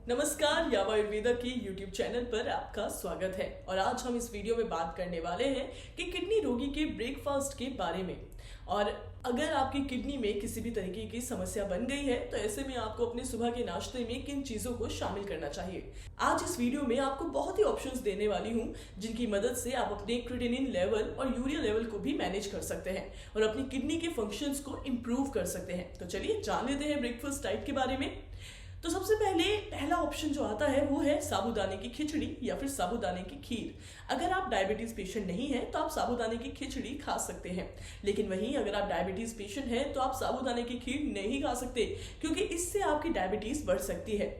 नमस्कार, यावा आयुर्वेदा के YouTube चैनल पर आपका स्वागत है। और आज हम इस वीडियो में बात करने वाले हैं कि किडनी रोगी के ब्रेकफास्ट के बारे में। और अगर आपकी किडनी में किसी भी तरीके की समस्या बन गई है तो ऐसे में आपको अपने सुबह के नाश्ते में किन चीज़ों को शामिल करना चाहिए। आज इस वीडियो में आपको बहुत ही ऑप्शंस देने वाली हूँ जिनकी मदद से आप अपने क्रिएटिनिन लेवल और यूरिया लेवल को भी मैनेज कर सकते हैं और अपनी किडनी के फंक्शंस को इम्प्रूव कर सकते हैं। तो चलिए जान लेते हैं ब्रेकफास्ट डाइट के बारे में। तो सबसे पहला ऑप्शन जो आता है वो है साबूदाने की खिचड़ी या फिर साबूदाने की खीर। अगर आप डायबिटीज पेशेंट नहीं है तो आप साबूदाने की खिचड़ी खा सकते हैं, लेकिन वहीं अगर आप डायबिटीज पेशेंट हैं तो आप साबूदाने की खीर नहीं खा सकते क्योंकि इससे आपकी डायबिटीज बढ़ सकती है।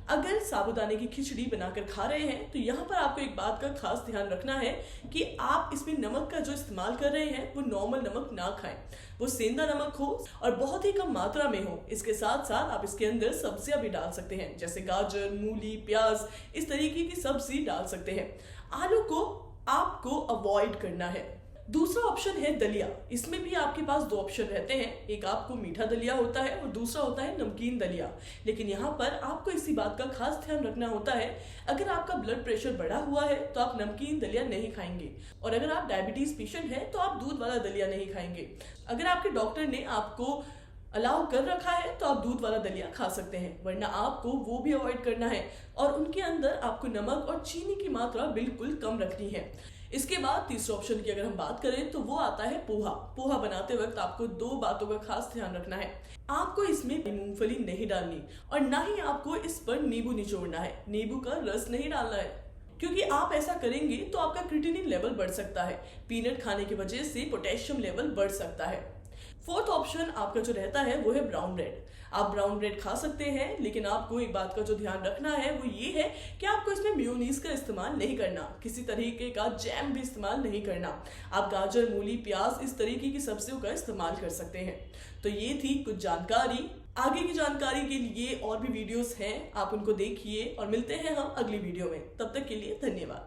अगर साबूदाने की खिचड़ी बनाकर खा रहे हैं तो यहाँ पर आपको एक बात का खास ध्यान रखना है कि आप इसमें नमक का जो इस्तेमाल कर रहे हैं वो नॉर्मल नमक ना खाएं, वो सेंधा नमक हो और बहुत ही कम मात्रा में हो। इसके साथ साथ आप इसके अंदर सब्जियां भी डाल सकते हैं, जैसे गाजर, मूली, प्याज, इस तरीके की सब्जी डाल सकते हैं। आलू को आपको अवॉइड करना है। दूसरा ऑप्शन है दलिया। इसमें भी आपके पास दो ऑप्शन रहते हैं, एक आपको मीठा दलिया होता है और दूसरा होता है नमकीन दलिया। लेकिन यहाँ पर आपको इसी बात का खास ध्यान रखना होता है, अगर आपका ब्लड प्रेशर बढ़ा हुआ है तो आप नमकीन दलिया नहीं खाएंगे, और अगर आप डायबिटीज पेशेंट हैं तो आप दूध वाला दलिया नहीं खाएंगे। अगर आपके डॉक्टर ने आपको अलाउ कर रखा है तो आप दूध वाला दलिया खा सकते हैं, वरना आपको वो भी अवॉइड करना है और उनके अंदर आपको नमक और चीनी की मात्रा बिल्कुल कम रखनी है। इसके बाद तीसरे ऑप्शन की अगर हम बात करें तो वो आता है पोहा। पोहा बनाते वक्त आपको दो बातों का खास ध्यान रखना है। आपको इसमें मूंगफली नहीं डालनी और ना ही आपको इस पर नींबू निचोड़ना है, नींबू का रस नहीं डालना है, क्योंकि आप ऐसा करेंगे तो आपका क्रिएटिनिन लेवल बढ़ सकता है। पीनट खाने की वजह से पोटेशियम लेवल बढ़ सकता है। फोर्थ ऑप्शन आपका जो रहता है वो है ब्राउन ब्रेड। आप ब्राउन ब्रेड खा सकते हैं, लेकिन आपको एक बात का जो ध्यान रखना है वो ये है कि आपको इसमें मेयोनीज का इस्तेमाल नहीं करना, किसी तरीके का जैम भी इस्तेमाल नहीं करना। आप गाजर, मूली, प्याज, इस तरीके की सब्जियों का इस्तेमाल कर सकते हैं। तो ये थी कुछ जानकारी। आगे की जानकारी के लिए और भी वीडियोस हैं, आप उनको देखिए और मिलते हैं हम अगली वीडियो में। तब तक के लिए धन्यवाद।